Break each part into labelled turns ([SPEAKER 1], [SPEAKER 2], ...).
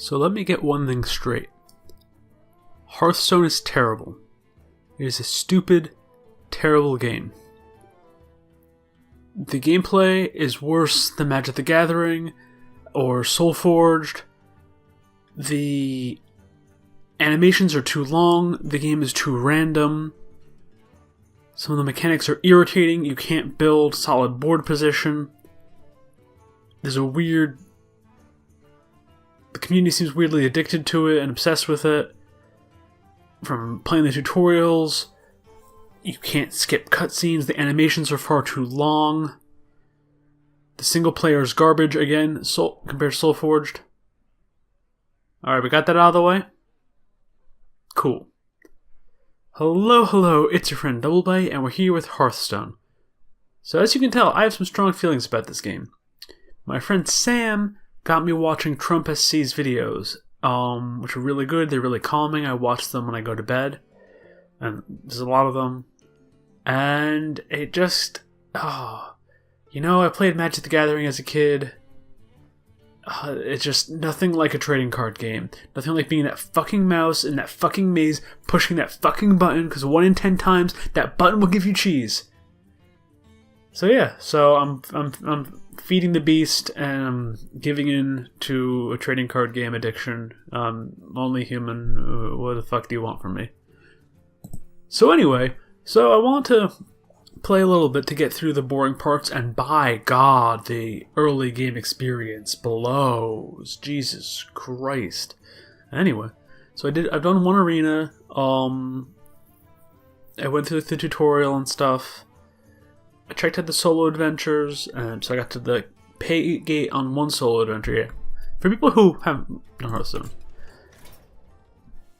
[SPEAKER 1] So let me get one thing straight. Hearthstone is terrible. It is a stupid, terrible game. The gameplay is worse than Magic the Gathering or Soulforged. The animations are too long. The game is too random. Some of the mechanics are irritating. You can't build solid board position. There's a weird... The community seems weirdly addicted to it and obsessed with it. From playing the tutorials, you can't skip cutscenes. The animations are far too long. The single player is garbage again compared to Soulforged. Alright, we got that out of the way? Cool. Hello, it's your friend Doublebite, and we're here with Hearthstone. So as you can tell, I have some strong feelings about this game. My friend Sam got me watching Trump SC's videos, which are really good. They're really calming. I watch them when I go to bed, and there's a lot of them. And it just... I played Magic the Gathering as a kid. It's just nothing like a trading card game. Nothing like being that fucking mouse in that fucking maze, pushing that fucking button, because 1 in 10 times, that button will give you cheese. So yeah, I'm feeding the beast, and I'm giving in to a trading card game addiction. Only human, what the fuck do you want from me? So anyway, I want to play a little bit to get through the boring parts, and by God, the early game experience blows. Jesus Christ. Anyway, so I've done one arena. I went through the tutorial and stuff. I checked out the solo adventures, and so I got to the pay gate on one solo adventure. Yeah, for people who haven't done Hearthstone.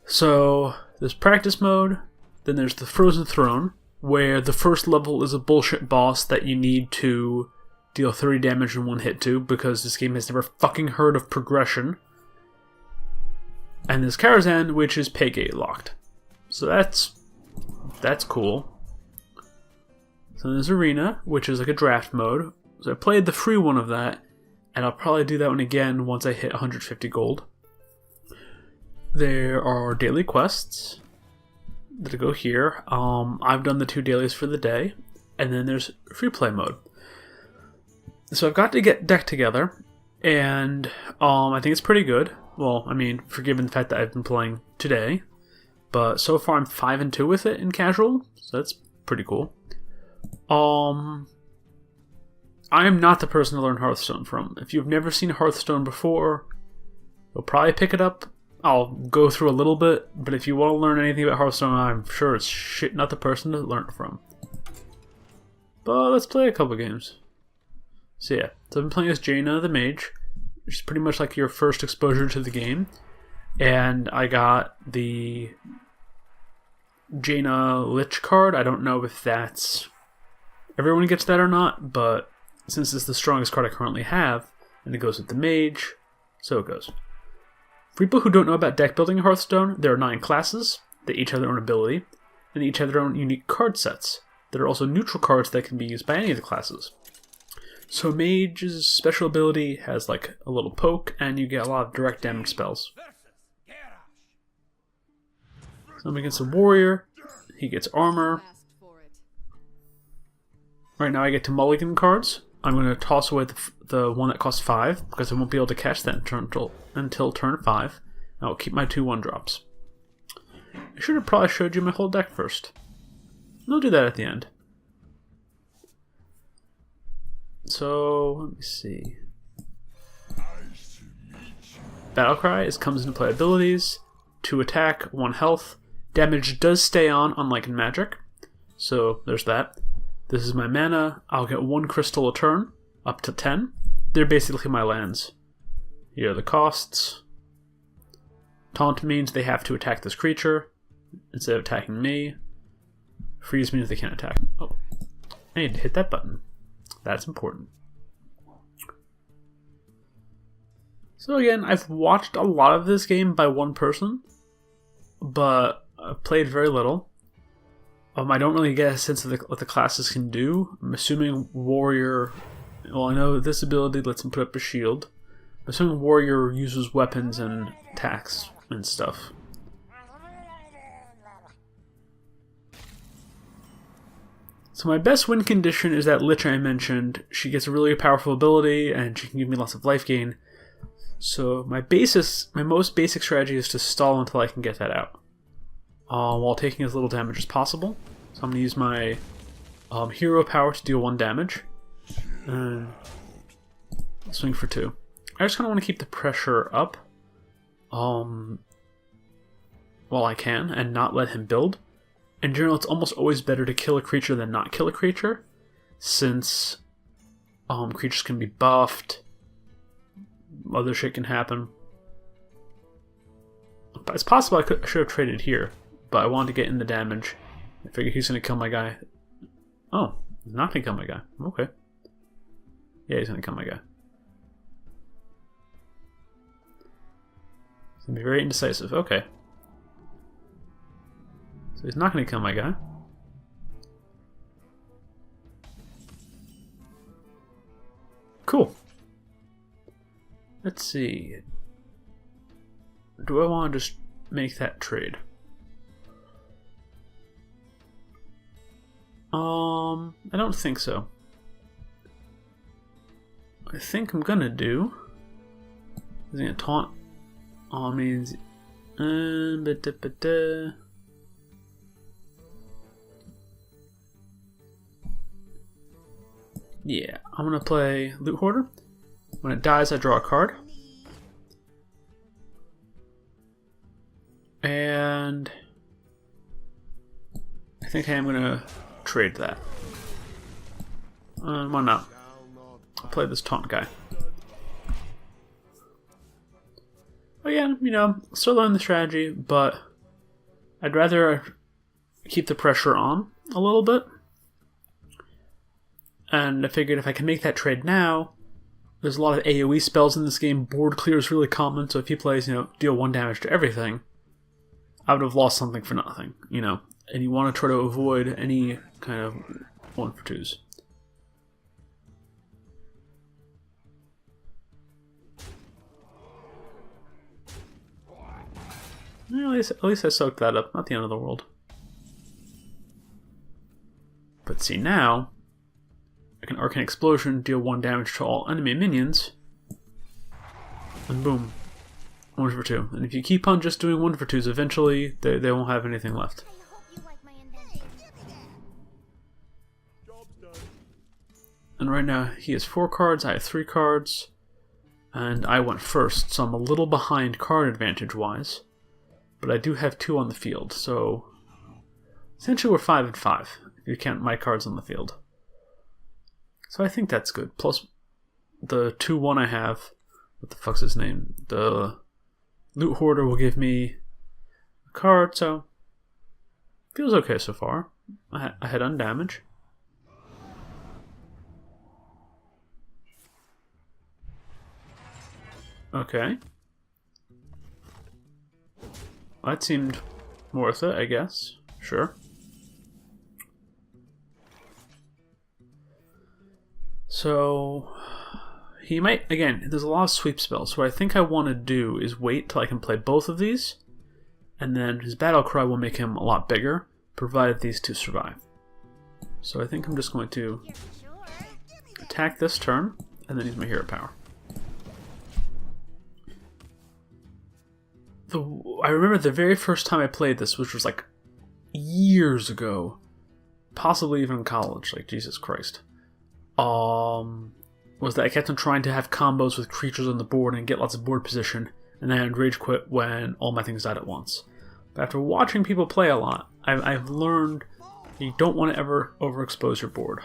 [SPEAKER 1] So there's practice mode, then there's the Frozen Throne, where the first level is a bullshit boss that you need to deal 30 damage in one hit to, because this game has never fucking heard of progression. And there's Karazhan, which is pay gate locked. So that's cool. So there's Arena, which is like a draft mode. So I played the free one of that, and I'll probably do that one again once I hit 150 gold. There are daily quests that go here. I've done the 2 dailies for the day, and then there's free play mode. So I've got to get deck together, and I think it's pretty good. Well, I mean, forgiven the fact that I've been playing today, but so far I'm 5-2 with it in casual, so that's pretty cool. I am not the person to learn Hearthstone from. If you've never seen Hearthstone before, you'll probably pick it up. I'll go through a little bit, but if you want to learn anything about Hearthstone, I'm sure it's shit not the person to learn it from. But let's play a couple games. So yeah, so I've been playing as Jaina the Mage, which is pretty much like your first exposure to the game. And I got the Jaina Lich card. I don't know if that's... everyone gets that or not, but since it's the strongest card I currently have, and it goes with the Mage, so it goes. For people who don't know about deck building in Hearthstone, there are 9 classes. They each have their own ability, and they each have their own unique card sets. There are also neutral cards that can be used by any of the classes. So Mage's special ability has like a little poke, and you get a lot of direct damage spells. So I'm against a warrior. He gets armor. Right now I get to mulligan cards. I'm going to toss away the one that costs 5, because I won't be able to catch that until turn 5. I will keep my 2 1-drops. I should have probably showed you my whole deck first. I'll do that at the end. So, let me see. Battlecry comes into play abilities. 2 attack, 1 health. Damage does stay on, unlike in Magic. So, there's that. This is my mana. I'll get 1 crystal a turn, up to 10. They're basically my lands. Here are the costs. Taunt means they have to attack this creature instead of attacking me. Freeze means they can't attack. Oh, I need to hit that button. That's important. So again, I've watched a lot of this game by one person, but I've played very little. I don't really get a sense of what the classes can do. I'm assuming Warrior... Well, I know this ability lets him put up a shield. assuming warrior uses weapons and attacks and stuff. So my best win condition is that Lich I mentioned. She gets a really powerful ability and she can give me lots of life gain. So my most basic strategy is to stall until I can get that out, while taking as little damage as possible. So I'm going to use my hero power to deal 1 damage, and swing for 2. I just kind of want to keep the pressure up while I can, and not let him build. In general, it's almost always better to kill a creature than not kill a creature, since creatures can be buffed, other shit can happen. But it's possible I should have traded here, but I wanted to get in the damage. I figured he's going to kill my guy. Oh, he's not going to kill my guy. Okay. Yeah, he's going to kill my guy. He's going to be very indecisive. Okay. So he's not going to kill my guy. Cool. Let's see. Do I want to just make that trade? I don't think so. I think I'm gonna do. Is he gonna taunt? Means. Yeah, I'm gonna play Loot Hoarder. When it dies, I draw a card. And I think I am gonna trade that. Why not? I'll play this taunt guy. Again, you know, still learning the strategy, but I'd rather keep the pressure on a little bit. And I figured if I can make that trade now, there's a lot of AoE spells in this game. Board clear is really common, so if he plays, you know, deal 1 damage to everything, I would have lost something for nothing, you know. And you want to try to avoid any kind of 1 for 2s. Well, at least I soaked that up. Not the end of the world. But see, now I can Arcane Explosion, deal 1 damage to all enemy minions, and boom, 1 for 2. And if you keep on just doing 1 for 2s, eventually they won't have anything left. And right now he has 4 cards, I have 3 cards, and I went first, so I'm a little behind card advantage wise, but I do have 2 on the field, so essentially we're 5 and 5 if you count my cards on the field. So I think that's good. Plus the 2-1 I have, what the fuck's his name? The Loot Hoarder will give me a card, so feels okay so far. I had undamage. Okay. That seemed worth it, I guess. Sure. So he might, again, there's a lot of sweep spells, so what I think I want to do is wait till I can play both of these, and then his battle cry will make him a lot bigger, provided these 2 survive. So I think I'm just going to attack this turn, and then use my hero power. I remember the very first time I played this, which was like years ago, possibly even in college, like Jesus Christ, was that I kept on trying to have combos with creatures on the board and get lots of board position, and then I'd rage quit when all my things died at once. But after watching people play a lot, I've learned you don't want to ever overexpose your board.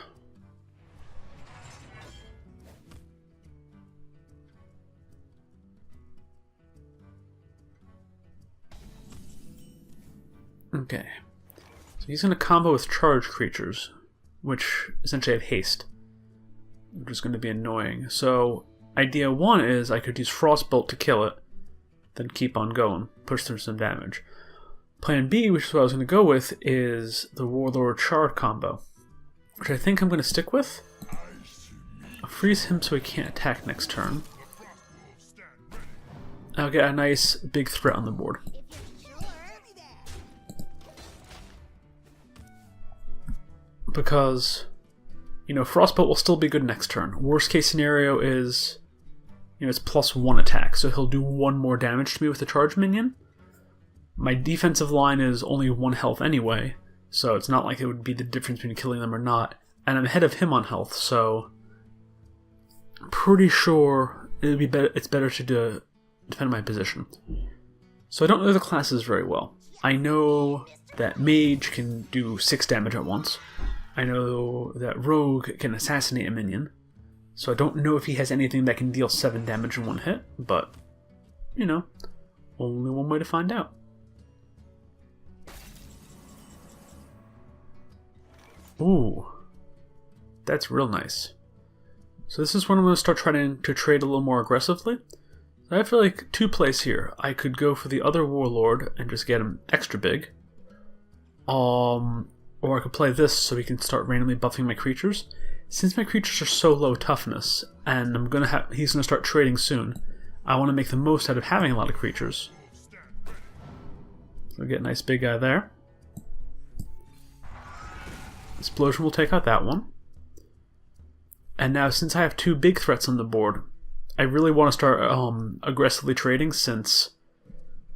[SPEAKER 1] Okay, so he's going to combo with charged creatures, which essentially have haste, which is going to be annoying. So idea 1 is I could use Frostbolt to kill it, then keep on going, push through some damage. Plan B, which is what I was going to go with, is the Warlord Shard combo, which I think I'm going to stick with. I'll freeze him so he can't attack next turn. I'll get a nice big threat on the board. Because, you know, Frostbolt will still be good next turn. Worst case scenario is, you know, it's +1 attack, so he'll do 1 more damage to me with the charge minion. My defensive line is only 1 health anyway, so it's not like it would be the difference between killing them or not. And I'm ahead of him on health, so I'm pretty sure it's better to defend my position. So I don't know the classes very well. I know that Mage can do 6 damage at once. I know that Rogue can assassinate a minion. So I don't know if he has anything that can deal 7 damage in 1 hit, but, you know, only one way to find out. Ooh, that's real nice. So this is when I'm going to start trying to trade a little more aggressively. I feel like 2 plays here. I could go for the other Warlord and just get him extra big. Or I could play this so he can start randomly buffing my creatures. Since my creatures are so low toughness, and he's going to start trading soon, I want to make the most out of having a lot of creatures. So get a nice big guy there. Explosion will take out that one. And now, since I have 2 big threats on the board, I really want to start aggressively trading, since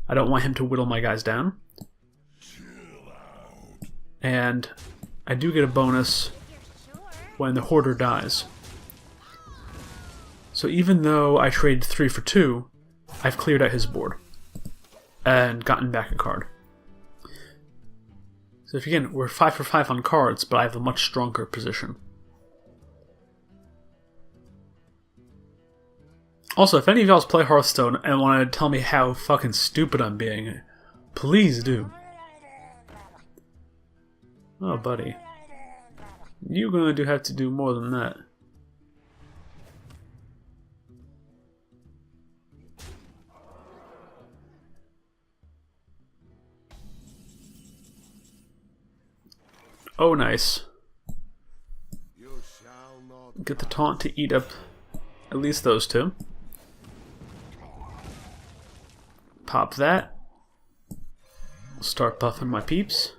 [SPEAKER 1] I don't want him to whittle my guys down. And I do get a bonus when the Hoarder dies. So even though I traded 3 for 2, I've cleared out his board and gotten back a card. So if again, we're 5 for 5 on cards, but I have a much stronger position. Also, if any of y'all play Hearthstone and want to tell me how fucking stupid I'm being, please do. Oh, buddy. You're going to have to do more than that. Oh, nice. Get the taunt to eat up at least those 2. Pop that. Start buffing my peeps.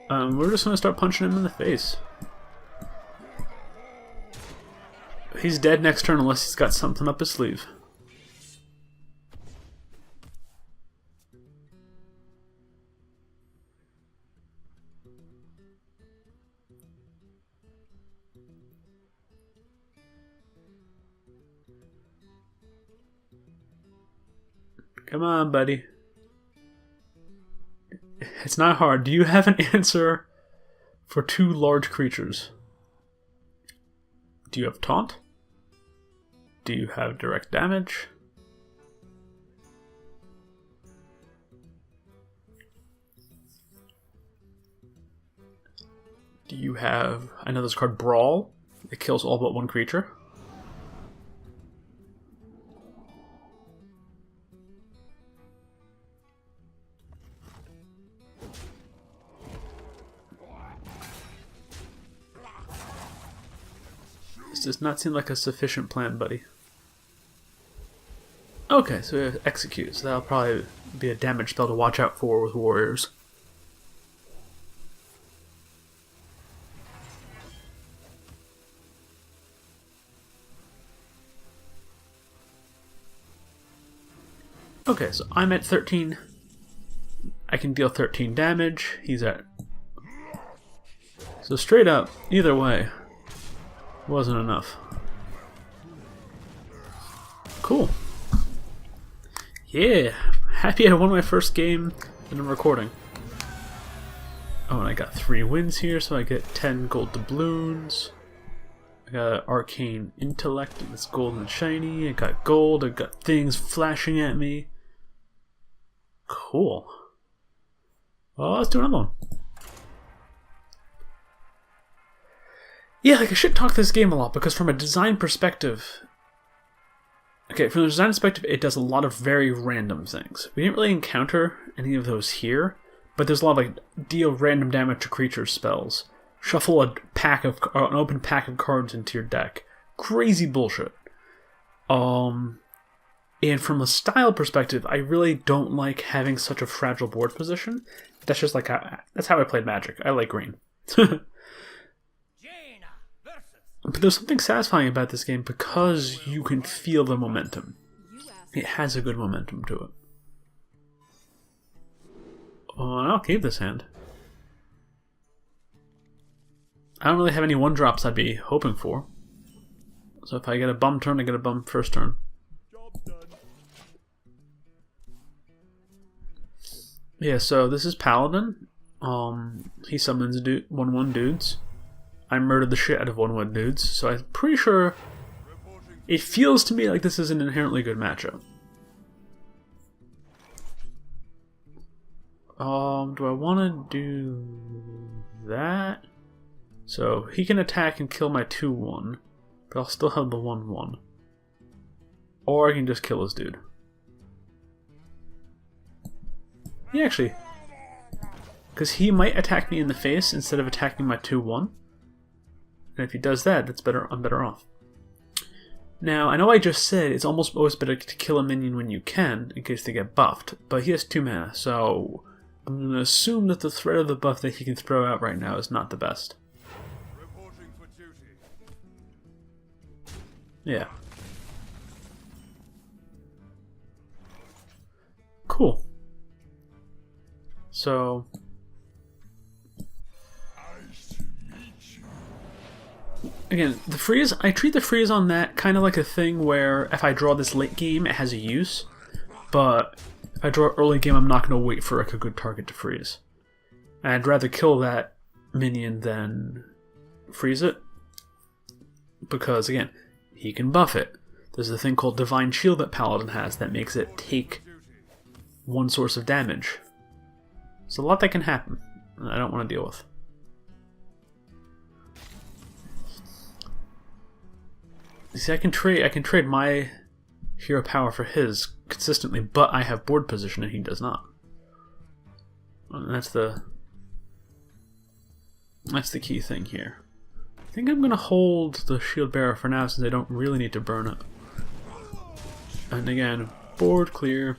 [SPEAKER 1] We're just going to start punching him in the face. He's dead next turn unless he's got something up his sleeve. Come on, buddy. It's not hard. Do you have an answer for 2 large creatures? Do you have taunt? Do you have direct damage? Do you have... I know this card, Brawl. It kills all but 1 creature. This does not seem like a sufficient plan, buddy. Okay, so we have Execute, so that'll probably be a damage spell to watch out for with warriors. Okay, so I'm at 13. I can deal 13 damage. He's at... So straight up, either way, wasn't enough. Cool. Yeah, happy I won my first game that I'm recording. Oh, and I got 3 wins here, so I get 10 gold doubloons. I got Arcane Intellect, and it's gold and shiny. I got gold, I got things flashing at me. Cool. Well, let's do another one. Yeah, like I should talk this game a lot, because from a design perspective... Okay, from the design perspective, it does a lot of very random things. We didn't really encounter any of those here, but there's a lot of, like, deal random damage to creature spells. Shuffle an open pack of cards into your deck. Crazy bullshit. And from a style perspective, I really don't like having such a fragile board position. That's just like that's how I played Magic. I like green. But there's something satisfying about this game because you can feel the momentum. It has a good momentum to it. I'll keep this hand. I don't really have any 1-drops I'd be hoping for. So if I get a bum turn, I get a bum first turn. Yeah, so this is Paladin. He summons 1/1 dudes. I murdered the shit out of 1/1 dudes, so I'm pretty sure it feels to me like this is an inherently good matchup. Do I want to do that? So he can attack and kill my 2/1, but I'll still have the 1/1. Or I can just kill his dude. Yeah, actually, because he might attack me in the face instead of attacking my 2/1. And if he does that, that's better. I'm better off. Now, I know I just said it's almost always better to kill a minion when you can, in case they get buffed, but he has 2 mana, so I'm going to assume that the threat of the buff that he can throw out right now is not the best. Yeah. Cool. So... Again, the freeze, I treat the freeze on that kind of like a thing where if I draw this late game, it has a use, but if I draw early game, I'm not going to wait for like a good target to freeze. And I'd rather kill that minion than freeze it, because again, he can buff it. There's a thing called Divine Shield that Paladin has that makes it take 1 source of damage. There's a lot that can happen, and I don't want to deal with. You see, I can trade my hero power for his consistently, but I have board position and he does not. And that's the key thing here. I think I'm gonna hold the shield bearer for now since I don't really need to burn it. And again, board clear.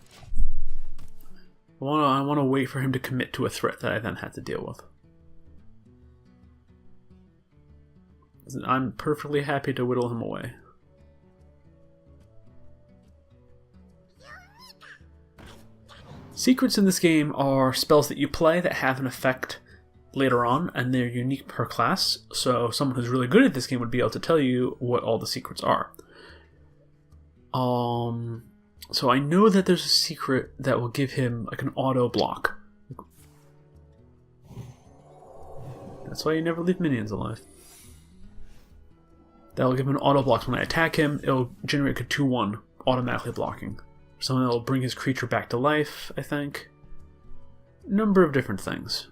[SPEAKER 1] I wanna wait for him to commit to a threat that I then have to deal with. I'm perfectly happy to whittle him away. Secrets in this game are spells that you play that have an effect later on, and they're unique per class, so someone who's really good at this game would be able to tell you what all the secrets are. So I know that there's a secret that will give him like an auto block. That's why you never leave minions alive. That'll give him an auto block. When I attack him, it'll generate a 2/1 automatically blocking. Something that'll bring his creature back to life, I think. Number of different things.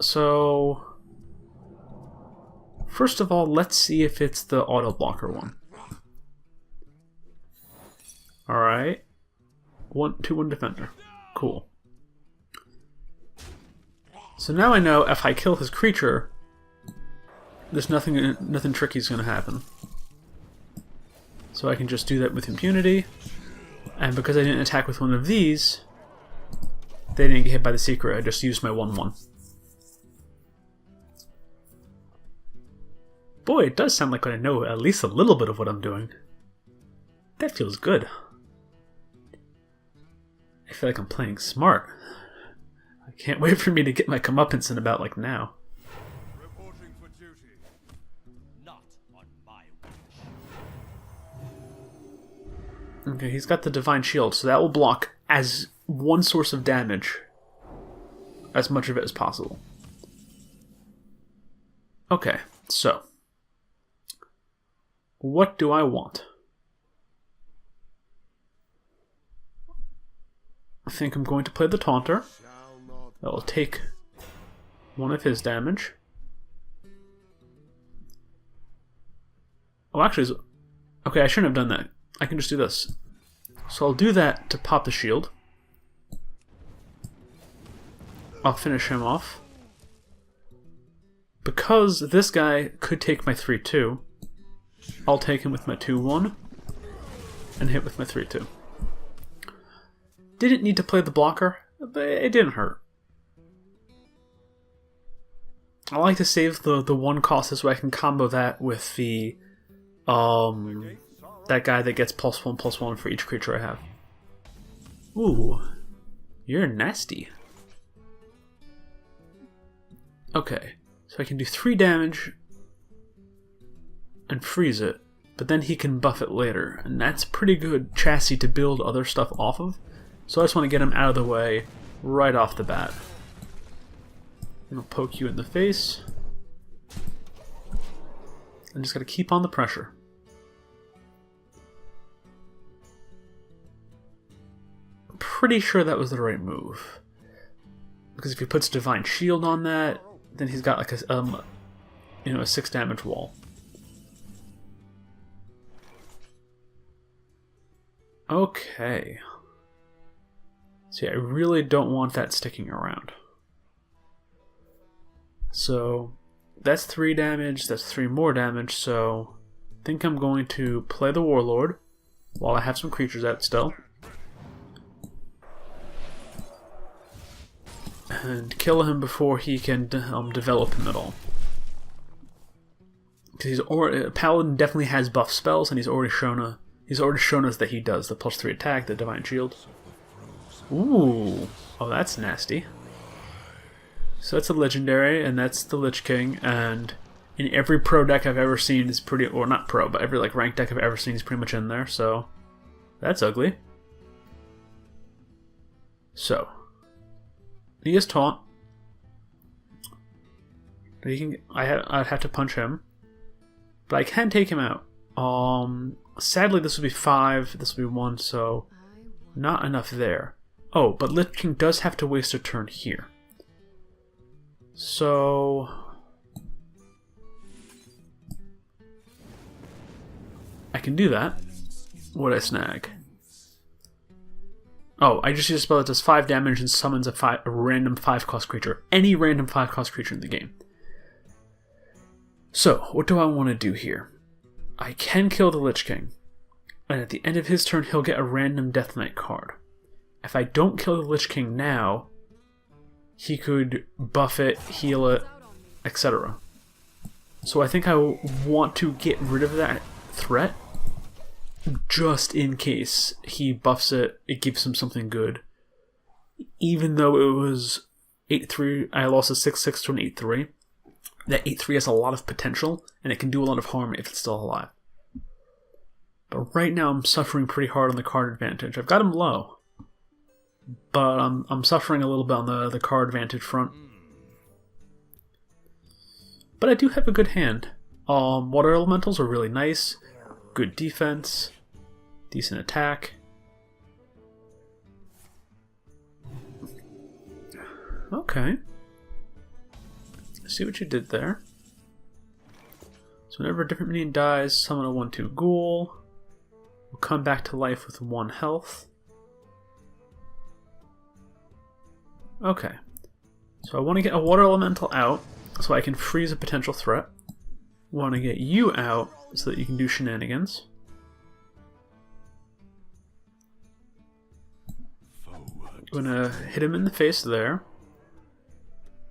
[SPEAKER 1] So, first of all, let's see if it's the auto blocker one. Alright. 2/1 defender. Cool. So now I know if I kill his creature, there's nothing tricky is going to happen. So I can just do that with impunity. And because I didn't attack with one of these, they didn't get hit by the secret. I just used my 1/1. Boy, it does sound like I know at least a little bit of what I'm doing. That feels good. I feel like I'm playing smart. I can't wait for me to get my comeuppance in about like now.
[SPEAKER 2] Reporting for duty. Not on my watch.
[SPEAKER 1] Okay, he's got the Divine Shield, so that will block as 1 source of damage. As much of it as possible. Okay, so. What do I want? I think I'm going to play the Taunter. That will take 1 of his damage. Oh, actually, okay, I shouldn't have done that. I can just do this. So I'll do that to pop the shield. I'll finish him off. Because this guy could take my 3/2. I'll take him with my 2-1 and hit with my 3-2. Didn't need to play the blocker, but it didn't hurt. I like to save the 1 cost so I can combo that with the that guy that gets +1/+1 for each creature I have. Ooh, you're nasty. Okay, so I can do 3 damage and freeze it, but then he can buff it later, and that's pretty good chassis to build other stuff off of. So I just want to get him out of the way right off the bat. I'm gonna poke you in the face. I'm just gotta keep on the pressure. I'm pretty sure that was the right move, because if he puts Divine Shield on that, then he's got like a 6 damage wall. Okay. See, I really don't want that sticking around. So that's 3 damage, that's 3 more damage, so I think I'm going to play the Warlord while I have some creatures out still. And kill him before he can develop him at all. Because Paladin definitely has buff spells, and he's already shown us that he does the +3 attack, the Divine Shield. Ooh, oh, that's nasty. So that's a legendary, and that's the Lich King, and in every pro deck I've ever seen is pretty, or not pro, but every like ranked deck I've ever seen is pretty much in there, so that's ugly. So he is taunt. I'd have to punch him, but I can take him out. Sadly this will be 5, this will be 1, so not enough there. Oh, but Lich King does have to waste a turn here. So I can do that. What'd I snag? Oh, I just used a spell that does 5 damage and summons a random 5-cost creature. Any random 5-cost creature in the game. So, what do I want to do here? I can kill the Lich King, and at the end of his turn he'll get a random Death Knight card. If I don't kill the Lich King now, he could buff it, heal it, etc. So I think I want to get rid of that threat, just in case he buffs it, it gives him something good. Even though it was 8-3, I lost a 6-6 to an 8-3. That 8-3 has a lot of potential, and it can do a lot of harm if it's still alive. But right now I'm suffering pretty hard on the card advantage. I've got him low, but I'm suffering a little bit on the card advantage front. But I do have a good hand. Water elementals are really nice. Good defense. Decent attack. Okay. See what you did there. So whenever a different minion dies, summon a 1/2 ghoul. We'll come back to life with 1 health. Okay. So I want to get a water elemental out so I can freeze a potential threat. Want to get you out so that you can do shenanigans. I'm gonna hit him in the face there.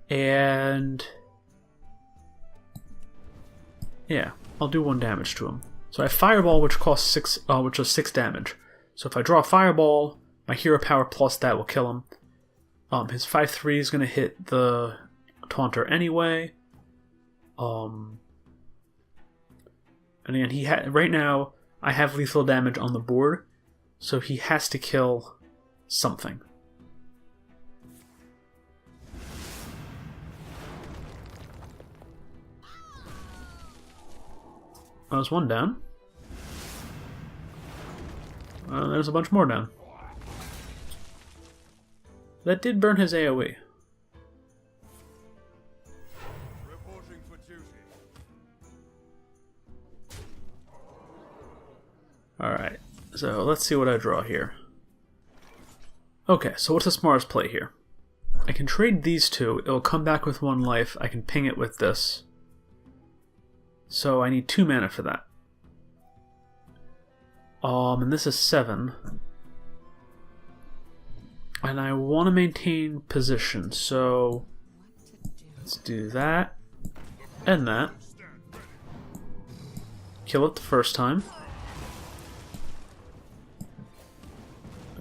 [SPEAKER 1] And yeah, I'll do 1 damage to him. So I have Fireball, which costs 6, which is 6 damage. So if I draw a Fireball, my hero power plus that will kill him. His 5/3 is gonna hit the Taunter anyway. And again, right now I have lethal damage on the board, so he has to kill something. There's 1 down. There's a bunch more down. That did burn his AoE.
[SPEAKER 2] Reporting for duty.
[SPEAKER 1] Alright, so let's see what I draw here. Okay, so what's the smartest play here? I can trade these 2, it'll come back with 1 life, I can ping it with this. So I need 2 mana for that. And this is 7. And I want to maintain position, so let's do that and that. Kill it the first time.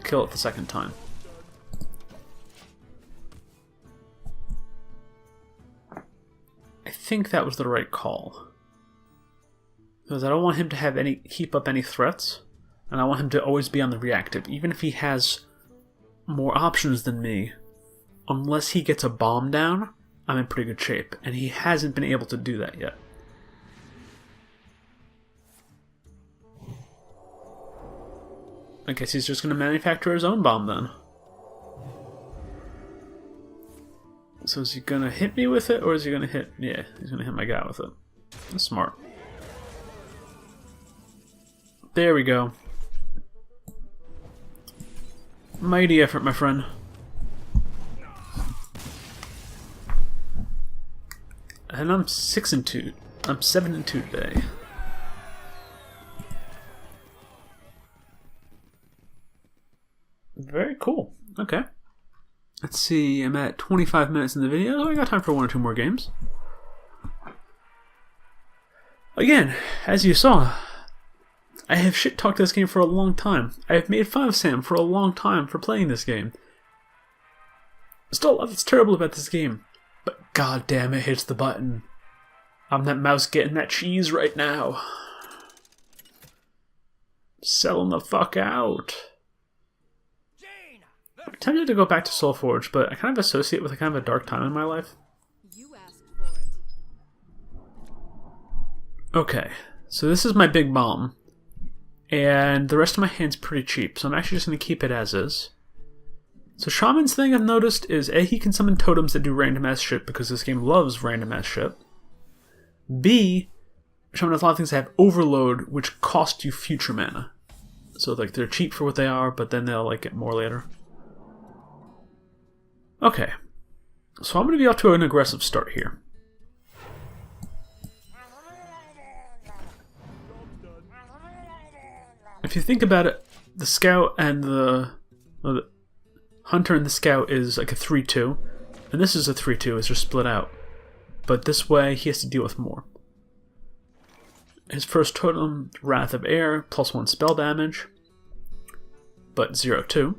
[SPEAKER 1] Kill it the second time. I think that was the right call. Because I don't want him to have keep up any threats, and I want him to always be on the reactive, even if he has more options than me. Unless he gets a bomb down, I'm in pretty good shape, and he hasn't been able to do that yet. I guess he's just going to manufacture his own bomb then. So is he going to hit me with it, or is he going to hit... Yeah, he's going to hit my guy with it. That's smart. There we go. Mighty effort, my friend. And I'm 6-2. I'm 7-2 today. Very cool. Okay. Let's see, I'm at 25 minutes in the video, so I got time for 1 or 2 more games. Again, as you saw, I have shit-talked this game for a long time. I have made fun of Sam for a long time for playing this game. Still, that's terrible about this game, but goddamn it hits the button. I'm that mouse getting that cheese right now. Selling the fuck out. I'm tempted to go back to Soulforge, but I kind of associate with a kind of a dark time in my life.
[SPEAKER 3] You asked for it.
[SPEAKER 1] Okay, so this is my big bomb, and the rest of my hand's pretty cheap, so I'm actually just going to keep it as is. So Shaman's thing I've noticed is A, he can summon totems that do random ass shit because this game loves random ass shit. B, Shaman has a lot of things that have overload, which cost you future mana. So like they're cheap for what they are, but then they'll like get more later. Okay, so I'm going to be off to an aggressive start here. If you think about it, the scout and the hunter and the scout is like a 3-2, and this is a 3-2, it's just split out. But this way, he has to deal with more. His first totem, Wrath of Air, +1 spell damage, but 0-2.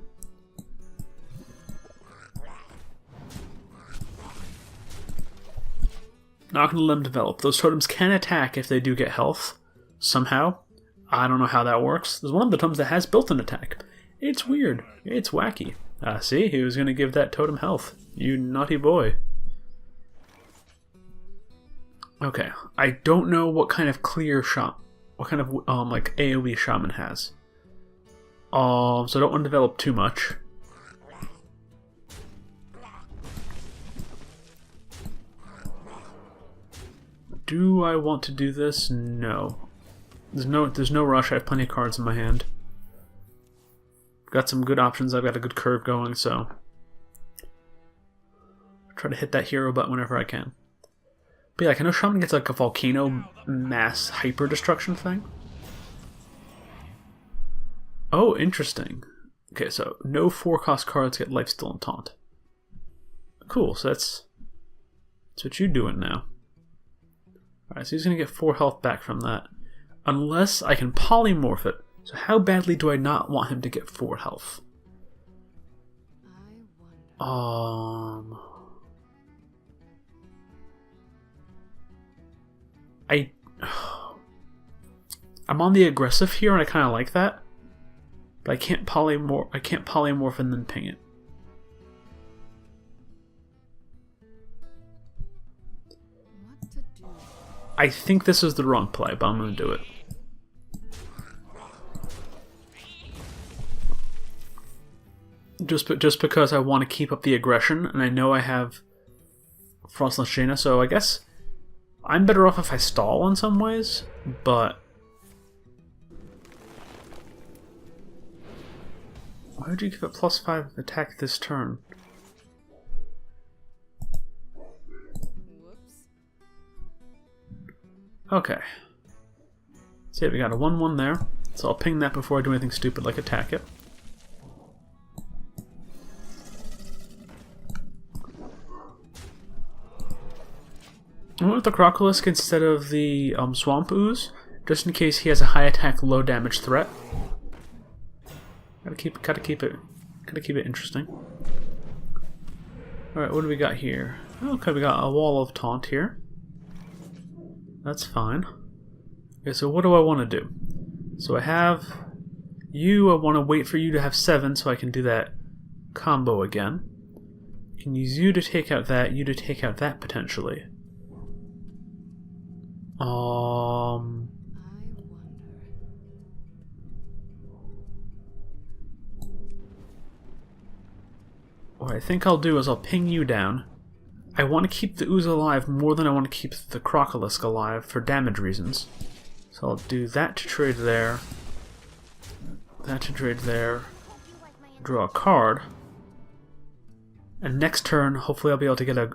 [SPEAKER 1] Not going to let them develop. Those totems can attack if they do get health, somehow. I don't know how that works. There's one of the totems that has built-in attack. It's weird. It's wacky. See, he was going to give that totem health. You naughty boy. Okay, I don't know what kind of clear shot, what kind of like AoE shaman has. So I don't want to develop too much. Do I want to do this? No. There's no rush. I have plenty of cards in my hand. Got some good options. I've got a good curve going, so try to hit that hero button whenever I can. But yeah, like, I know Shaman gets like a volcano mass hyper destruction thing. Oh, interesting. Okay, so no 4-cost cards get lifesteal and taunt. Cool. So that's what you're doing now. Alright, so he's going to get 4 health back from that. Unless I can polymorph it. So how badly do I not want him to get 4 health? I'm on the aggressive here, and I kind of like that. But I can't polymorph and then ping it. I think this is the wrong play, but I'm going to do it. Just because I want to keep up the aggression, and I know I have Frostless Jaina, so I guess I'm better off if I stall in some ways, but why would you give it +5 attack this turn? Okay. So yeah, we got a 1-1 there. So I'll ping that before I do anything stupid like attack it. I went with the Crocolisk instead of the Swamp Ooze, just in case he has a high attack, low damage threat. Gotta keep it interesting. All right, what do we got here? Okay, we got a wall of taunt here. That's fine. Okay, so what do I want to do? So I have you. I want to wait for you to have 7 so I can do that combo again. I can use you to take out that. You to take out that potentially. What I think I'll do is I'll ping you down. I want to keep the Ooze alive more than I want to keep the Crocolisk alive for damage reasons. So I'll do that to trade there. That to trade there. Draw a card. And next turn, hopefully I'll be able to get a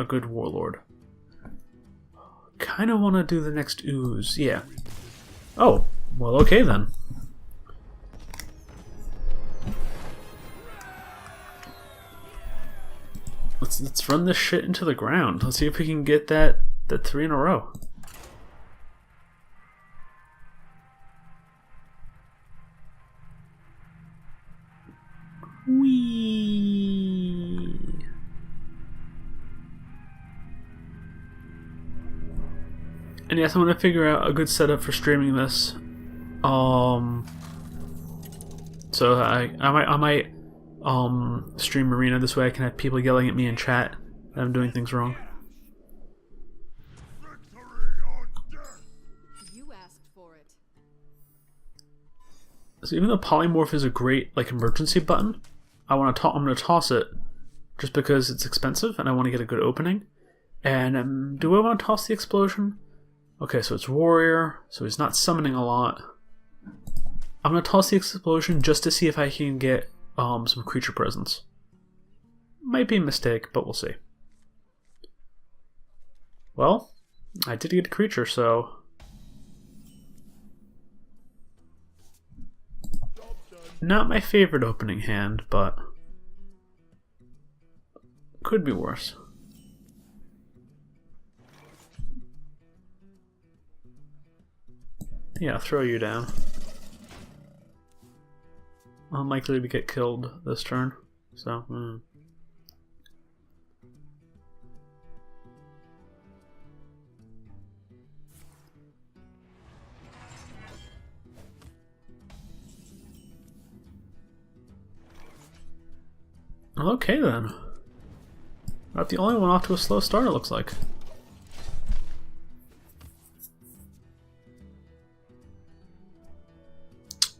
[SPEAKER 1] good Warlord. Kind of want to do the next Ooze, yeah. Oh, well, okay then. Let's run this shit into the ground. Let's see if we can get that 3 in a row. Whee! And yes, I'm gonna figure out a good setup for streaming this. So I might stream Arena, this way I can have people yelling at me in chat that I'm doing things wrong.
[SPEAKER 3] You asked for it.
[SPEAKER 1] So even though Polymorph is a great like emergency button, I'm gonna toss it just because it's expensive and I want to get a good opening. And do I want to toss the Explosion? Okay, so it's Warrior, so he's not summoning a lot. I'm gonna toss the Explosion just to see if I can get some creature presence. Might be a mistake, but we'll see. Well, I did get a creature, so not my favorite opening hand, but could be worse. Yeah, throw you down. Unlikely to get killed this turn, so. Okay then. Not the only one off to a slow start, it looks like.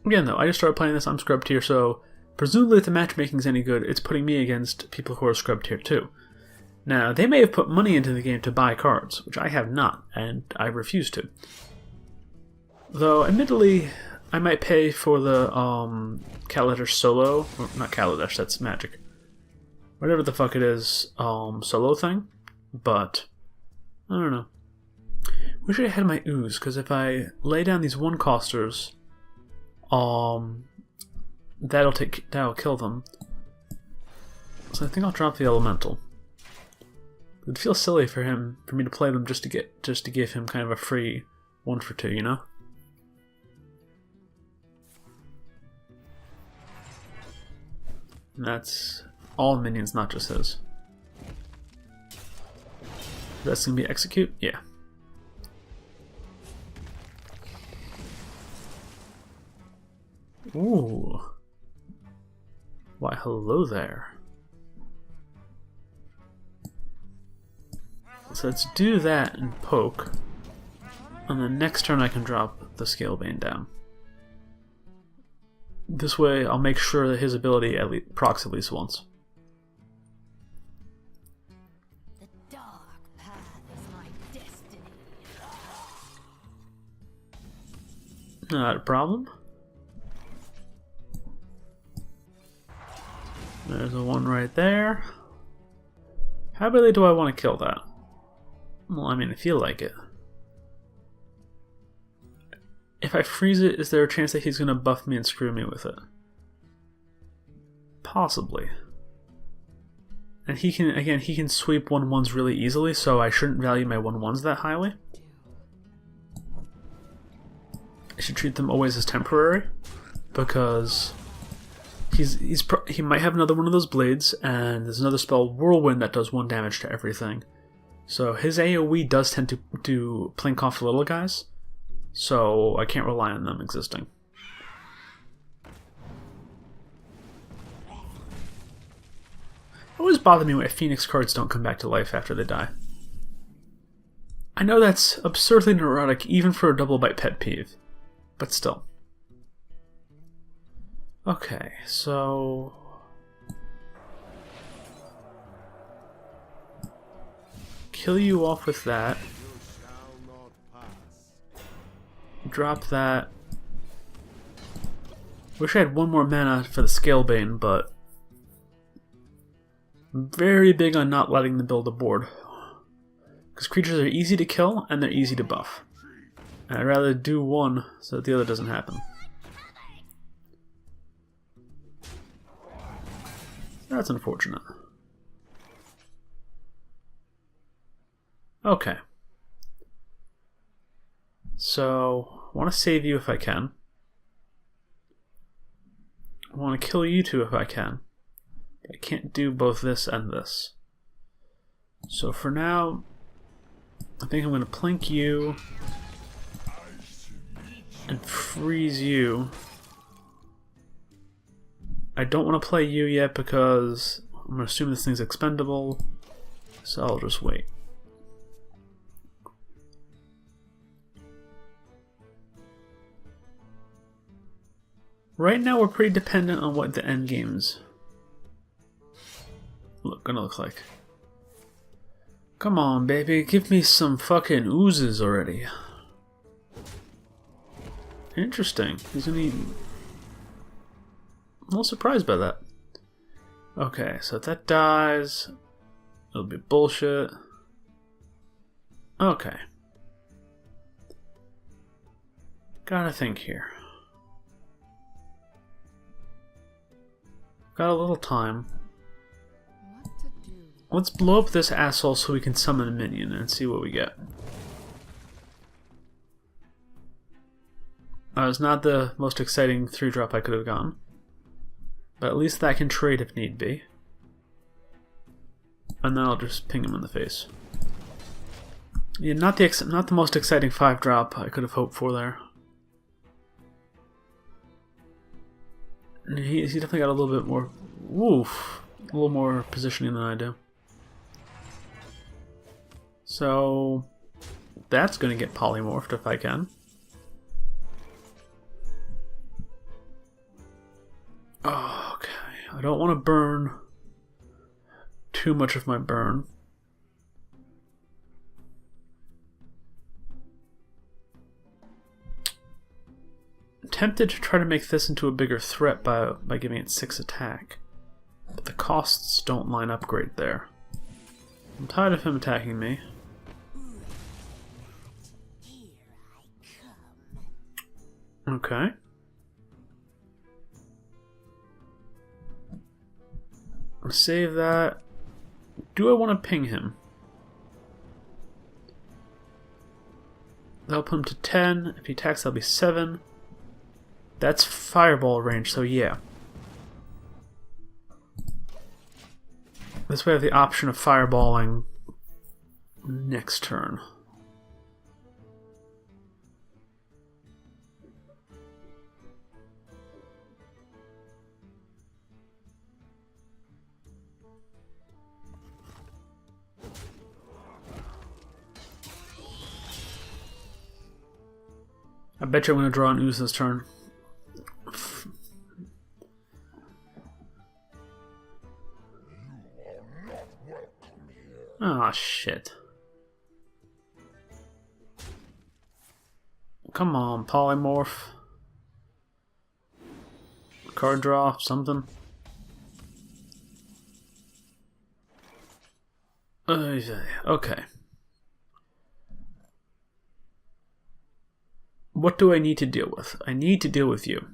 [SPEAKER 1] Again though, I just started playing this, I'm scrub tier, so presumably if the matchmaking's any good, it's putting me against people who are scrub tier too. Now, they may have put money into the game to buy cards, which I have not, and I refuse to. Though, admittedly, I might pay for the Kaladesh solo, or not Kaladesh, that's Magic. Whatever the fuck it is, solo thing, but I don't know. Wish I had my Ooze, because if I lay down these 1-costers, that'll kill them. So I think I'll drop the Elemental. It'd feel silly for me to play them just to give him kind of a free 1 for 2, you know? And that's all minions, not just his. That's gonna be execute? Yeah. Ooh. Why, hello there. So let's do that and poke. And then next turn I can drop the Scalebane down. This way I'll make sure that his ability procs at least once.
[SPEAKER 3] The dark path is my destiny.
[SPEAKER 1] Not a problem. There's a 1 right there. How badly do I want to kill that? Well, I mean, I feel like it. If I freeze it, is there a chance that he's going to buff me and screw me with it? Possibly. And he can, again, he can sweep 1/1s really easily, so I shouldn't value my 1/1s that highly. I should treat them always as temporary, because he might have another one of those blades, and there's another spell, Whirlwind, that does 1 damage to everything. So his AoE does tend to plink off the little guys, so I can't rely on them existing. It always bothers me when Phoenix cards don't come back to life after they die. I know that's absurdly neurotic even for a double bite pet peeve, but still. Okay, so... kill you off with that. Drop that. Wish I had 1 more mana for the Scalebane, but I'm very big on not letting them build a board. Because creatures are easy to kill and they're easy to buff. And I'd rather do one so that the other doesn't happen. That's unfortunate. Okay. So, I want to save you if I can. I want to kill you two if I can. I can't do both this and this. So for now, I think I'm going to plink you and freeze you. I don't want to play you yet because I'm going to assume this thing's expendable, so I'll just wait. Right now we're pretty dependent on what the end game's gonna look like. Come on, baby, give me some fucking oozes already. Interesting. He's gonna eat... I'm a little surprised by that. Okay, so if that dies, it'll be bullshit. Okay. Gotta think here. Got a little time.
[SPEAKER 3] What to do?
[SPEAKER 1] Let's blow up this asshole so we can summon a minion and see what we get. It's not the most exciting 3-drop I could have gotten, but at least that can trade if need be. And then I'll just ping him in the face. Yeah, not the most exciting 5-drop I could have hoped for there. He's definitely got a little bit more, a little more positioning than I do. So that's going to get polymorphed if I can. Oh, okay, I don't want to burn too much of my burn. Tempted to try to make this into a bigger threat by giving it 6 attack, but the costs don't line up great there. I'm tired of him attacking me. Okay. I'll save that. Do I want to ping him? That'll put him to 10. If he attacks, that'll be 7. That's fireball range, so yeah. This way I have the option of fireballing next turn. I bet you I'm going to draw an ooze this turn. Ah, shit. Come on, polymorph. Card draw, something. Okay. what do I need to deal with? I need to deal with you.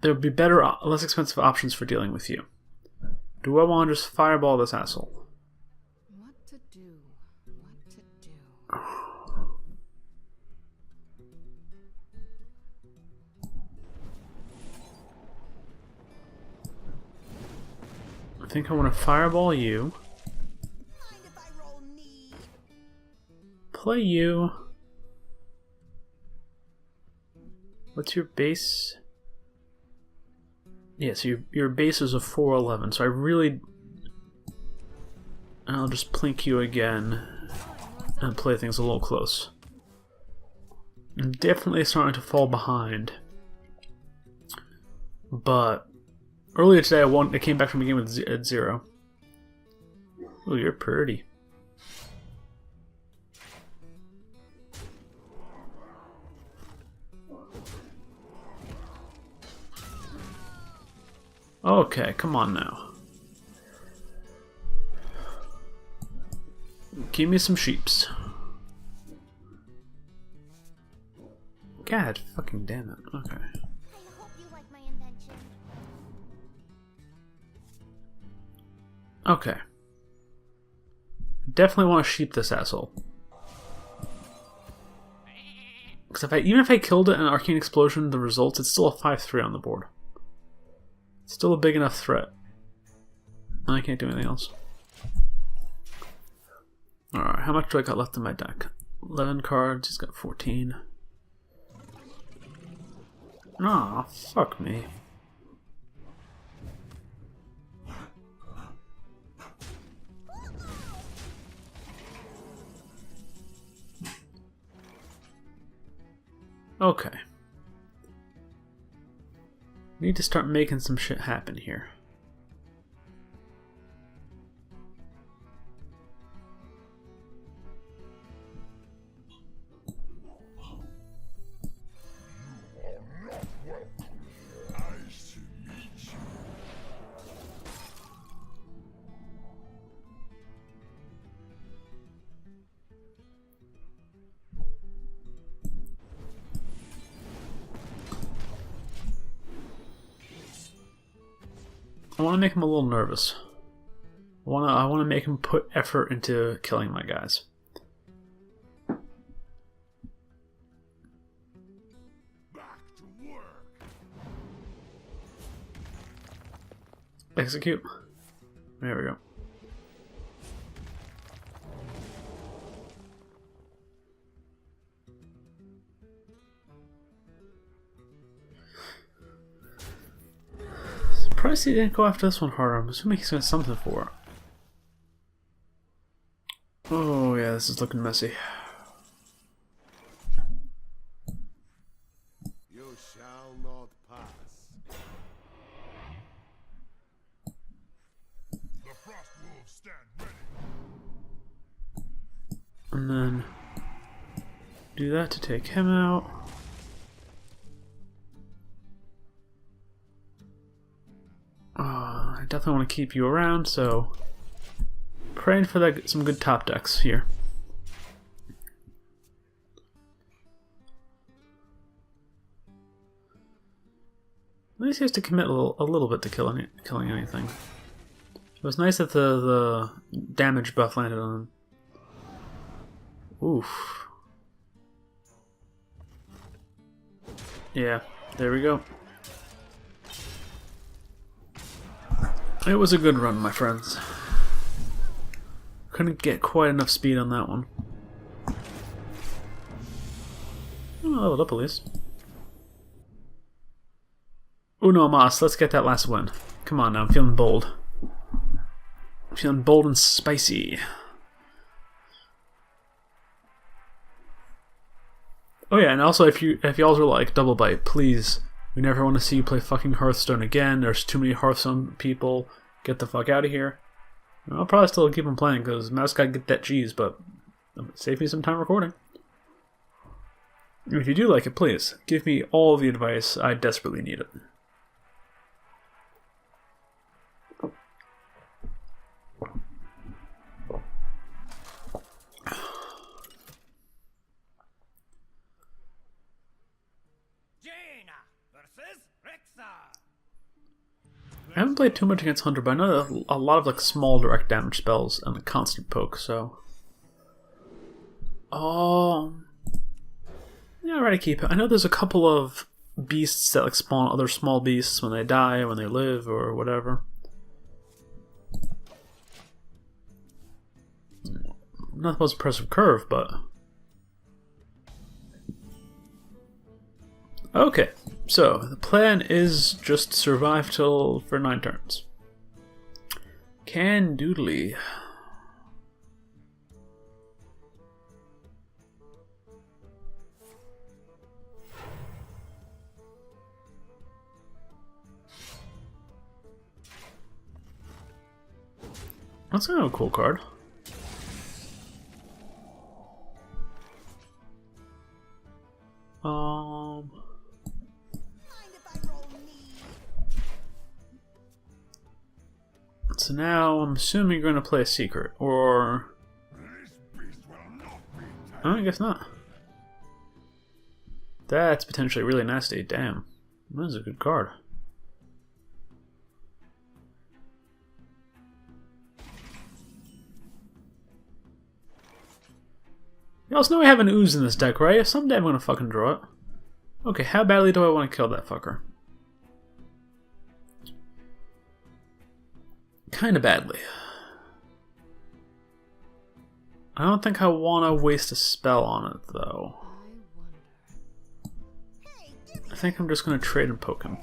[SPEAKER 1] There would be better, less expensive options for dealing with you. Do I want to just fireball this asshole?
[SPEAKER 3] What to do? What to do?
[SPEAKER 1] I think I want to fireball you.
[SPEAKER 3] Mind if I roll knee?
[SPEAKER 1] Play you. What's your base? Yeah, so your base is a 411, so I really... I'll just plink you again and play things a little close. I'm definitely starting to fall behind. But earlier today I came back from the game at 0. Oh, you're pretty. Okay, come on now. Give me some sheeps. God fucking damn it. Okay.
[SPEAKER 3] I hope you like my invention.
[SPEAKER 1] Okay. Definitely want to sheep this asshole. Because even if I killed it in an arcane explosion, the results, it's still a 5-3 on the board. It's still a big enough threat. I can't do anything else. Alright, how much do I got left in my deck? 11 cards, he's got 14. Aw, fuck me. Okay. Need to start making some shit happen here. I want to make him a little nervous. I want to make him put effort into killing my guys.
[SPEAKER 2] Back to work.
[SPEAKER 1] Execute. There we go. Surprised he didn't go after this one harder. I'm assuming he's got something for it. Oh yeah, this is looking messy.
[SPEAKER 2] You shall not pass. The frost wolves stand ready.
[SPEAKER 1] And then do that to take him out. I definitely want to keep you around, so praying for that, some good top decks here. At least he has to commit a little bit to killing anything. It was nice that the damage buff landed on him. Oof. Yeah, there we go. It was a good run, my friends. Couldn't get quite enough speed on that one. Oh, leveled up at least. Uno mas, let's get that last win. Come on now, I'm feeling bold. I'm feeling bold and spicy. Oh yeah, and also if y'all are like Double Bite, please, we never want to see you play fucking Hearthstone again. There's too many Hearthstone people. Get the fuck out of here. I'll probably still keep on playing because Mouse gotta get that cheese, but save me some time recording. If you do like it, please give me all the advice. I desperately need it. I haven't played too much against Hunter, but I know that a lot of like small direct damage spells and a constant poke, so... yeah, ready to keep it. I know there's a couple of beasts that like spawn other small beasts when they die, when they live, or whatever. Not the most impressive curve, but... Okay, so the plan is just survive for 9 turns. Can doodly. That's kind of a cool card. So now I'm assuming you're going to play a secret, or... Oh, I guess not. That's potentially really nasty. Damn. That is a good card. You also know I have an ooze in this deck, right? Someday I'm going to fucking draw it. Okay, how badly do I want to kill that fucker? Kinda badly. I don't think I want to waste a spell on it, though. I think I'm just going to trade and poke him.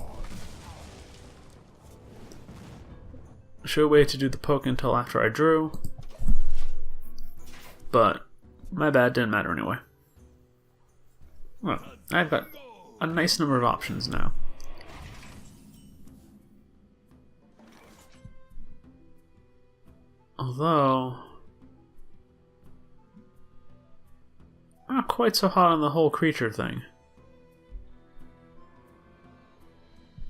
[SPEAKER 1] Should wait to do the poke until after I drew. But, my bad, didn't matter anyway. Well, I've got a nice number of options now. Although, I'm not quite so hot on the whole creature thing.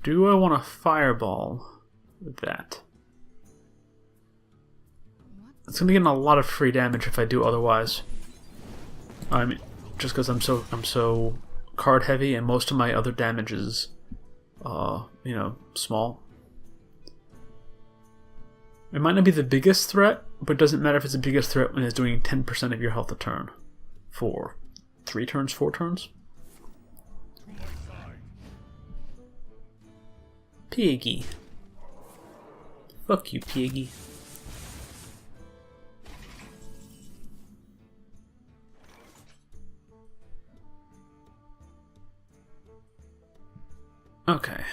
[SPEAKER 1] Do I want to fireball that? It's gonna be getting a lot of free damage if I do otherwise. I mean, just because I'm so card heavy, and most of my other damage is, you know, small. It might not be the biggest threat, but it doesn't matter if it's the biggest threat when it's doing 10% of your health a turn. For 3 turns, 4 turns? Piggy. Fuck you, Piggy. Okay.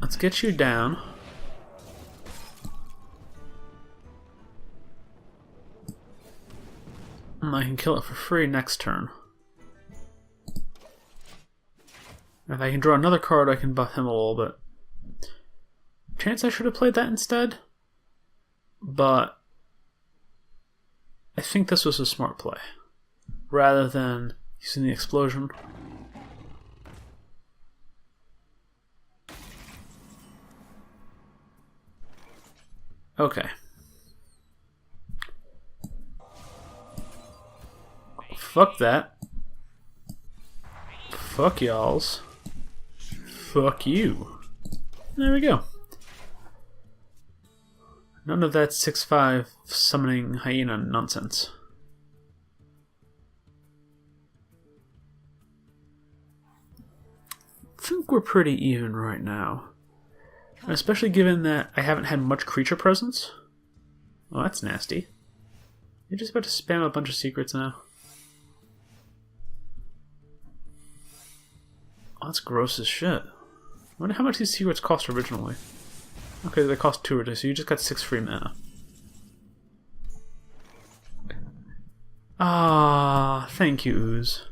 [SPEAKER 1] Let's get you down. And I can kill it for free next turn. If I can draw another card, I can buff him a little bit. Chance I should have played that instead. But I think this was a smart play. Rather than using the explosion. Okay. Fuck that. Fuck y'alls. Fuck you. There we go. None of that 6/5 summoning hyena nonsense. I think we're pretty even right now. Especially given that I haven't had much creature presence. Oh, that's nasty. You're just about to spam a bunch of secrets now. Oh, that's gross as shit. I wonder how much these secrets cost originally. Okay, they cost 2 or 2, so you just got 6 free mana. Ah, thank you, Ooze.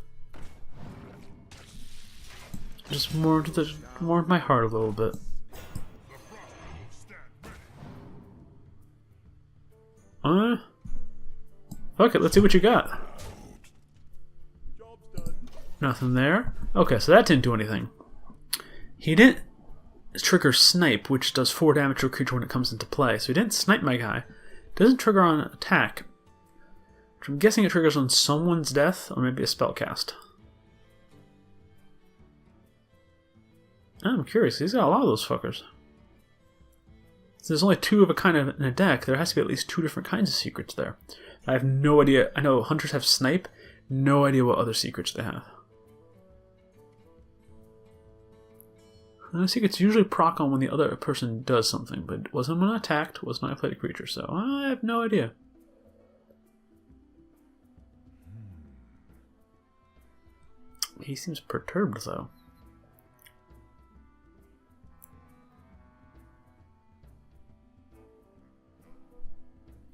[SPEAKER 1] Just warmed my heart a little bit. Fuck it, let's see what you got. Nothing there. Okay, so that didn't do anything. He didn't trigger Snipe, which does 4 damage to a creature when it comes into play. So he didn't snipe my guy. Doesn't trigger on attack. Which I'm guessing it triggers on someone's death, or maybe a spell cast. I'm curious, he's got a lot of those fuckers. So there's only 2 of a kind in a deck, there has to be at least 2 different kinds of secrets there. I have no idea. I know hunters have snipe, no idea what other secrets they have. Secrets usually proc on when the other person does something, but it wasn't when I attacked, wasn't when I played a creature, so I have no idea. He seems perturbed, though.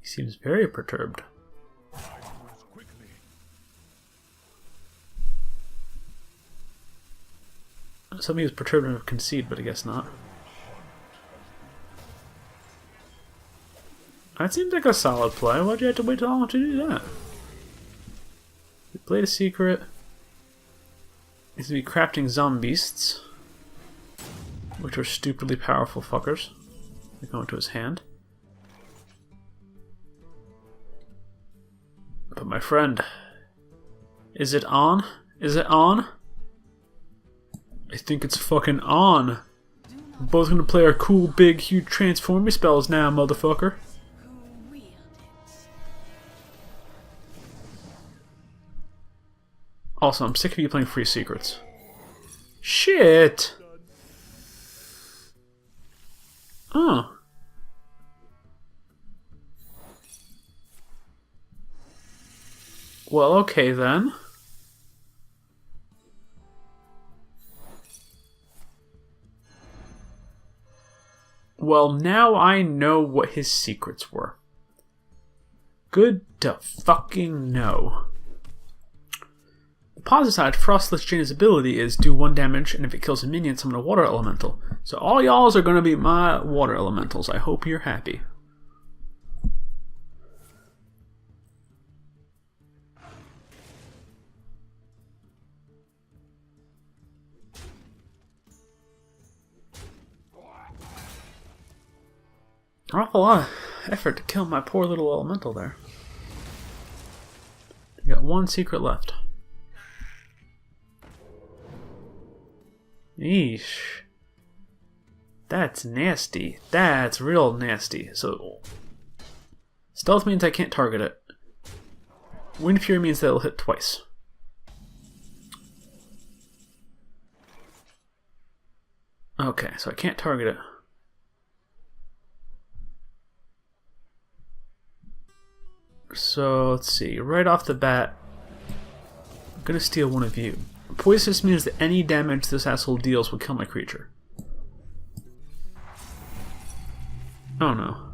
[SPEAKER 1] He seems very perturbed. Something was perturbed and concede, but I guess not. That seems like a solid play. Why'd you have to wait till long to do that? We played a secret. He's gonna be crafting zombeasts, which are stupidly powerful fuckers. They go into his hand. But my friend, is it on? Is it on? I think it's fucking on. We're both gonna play our cool, big, huge transforming spells now, motherfucker. Also, I'm sick of you playing free secrets. Shit! Oh. Well, okay then. Well, now I know what his secrets were. Good to fucking know. The positive side, Frostless Jane's ability is do 1 damage, and if it kills a minion, summon a water elemental. So all y'alls are gonna be my water elementals. I hope you're happy. An awful lot of effort to kill my poor little elemental there. We got 1 secret left. Eesh. That's nasty. That's real nasty. So, stealth means I can't target it. Wind Fury means that it'll hit twice. Okay, so I can't target it. So, let's see. Right off the bat, I'm gonna steal one of you. Poisonous means that any damage this asshole deals will kill my creature. Oh no.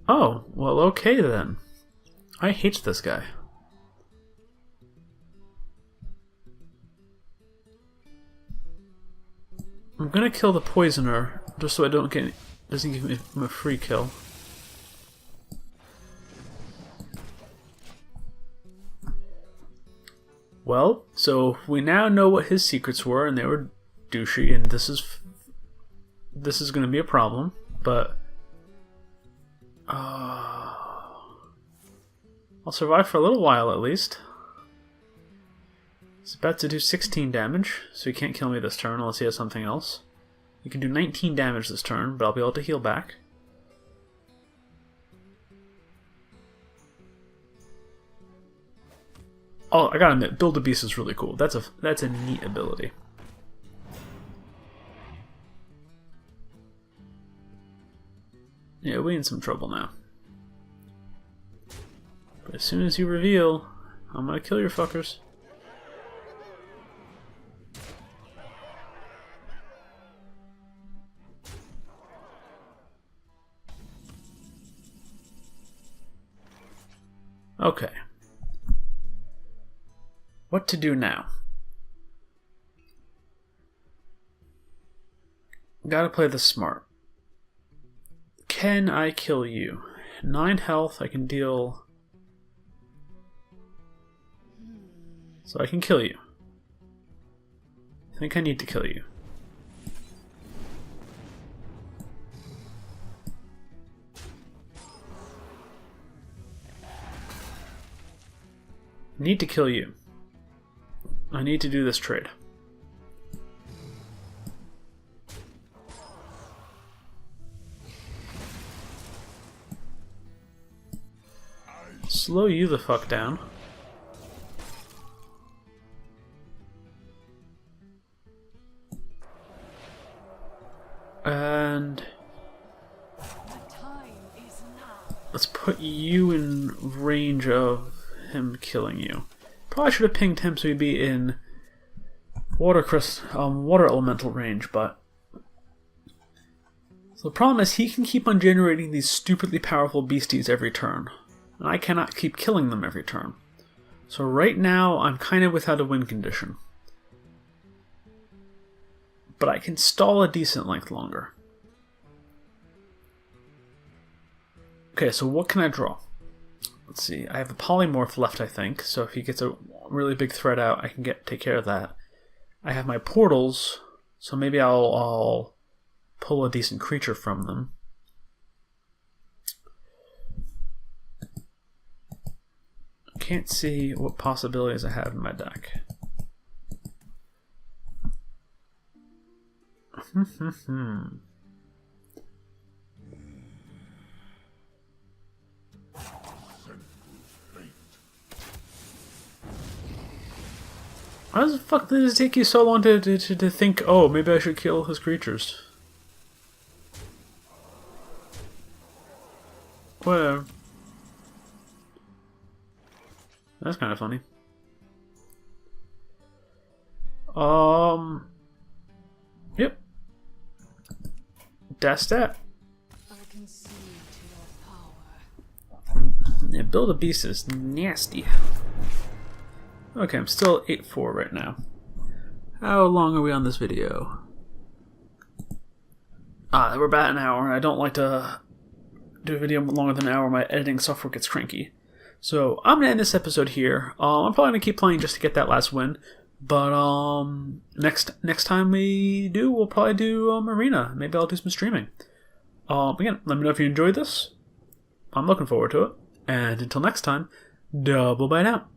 [SPEAKER 1] Oh, well, okay then. I hate this guy. I'm gonna kill the poisoner just so I don't get. Doesn't give me a free kill. Well, so we now know what his secrets were, and they were douchey, and this is going to be a problem. But I'll survive for a little while at least. He's about to do 16 damage, so he can't kill me this turn unless he has something else. He can do 19 damage this turn, but I'll be able to heal back. Oh, I gotta admit, Build a Beast is really cool. That's a neat ability. Yeah, we in some trouble now. But as soon as you reveal, I'm gonna kill your fuckers. Okay. What to do now? Gotta play this smart. Can I kill you? 9 health, I can deal... So I can kill you. I think I need to kill you. Need to kill you. I need to do this trade. Slow you the fuck down. And let's put you in range of him killing you. Probably should have pinged him so he'd be in water elemental range, but so the problem is he can keep on generating these stupidly powerful beasties every turn, and I cannot keep killing them every turn. So right now I'm kind of without a win condition, but I can stall a decent length longer. Okay, so what can I draw? Let's see, I have a polymorph left, I think, so if he gets a really big threat out, I can take care of that. I have my portals, so maybe I'll pull a decent creature from them. I can't see what possibilities I have in my deck. How does the fuck did it take you so long to think, oh, maybe I should kill his creatures? Whatever. That's kind of funny. Yep. That's that. Yeah, build a beast is nasty. Okay, I'm still 8-4 right now. How long are we on this video? We're about an hour. I don't like to do a video longer than an hour. My editing software gets cranky. So I'm gonna end this episode here. I'm probably gonna keep playing just to get that last win. But next time we do, we'll probably do Arena. Maybe I'll do some streaming. Again, let me know if you enjoyed this. I'm looking forward to it. And until next time, double bite out.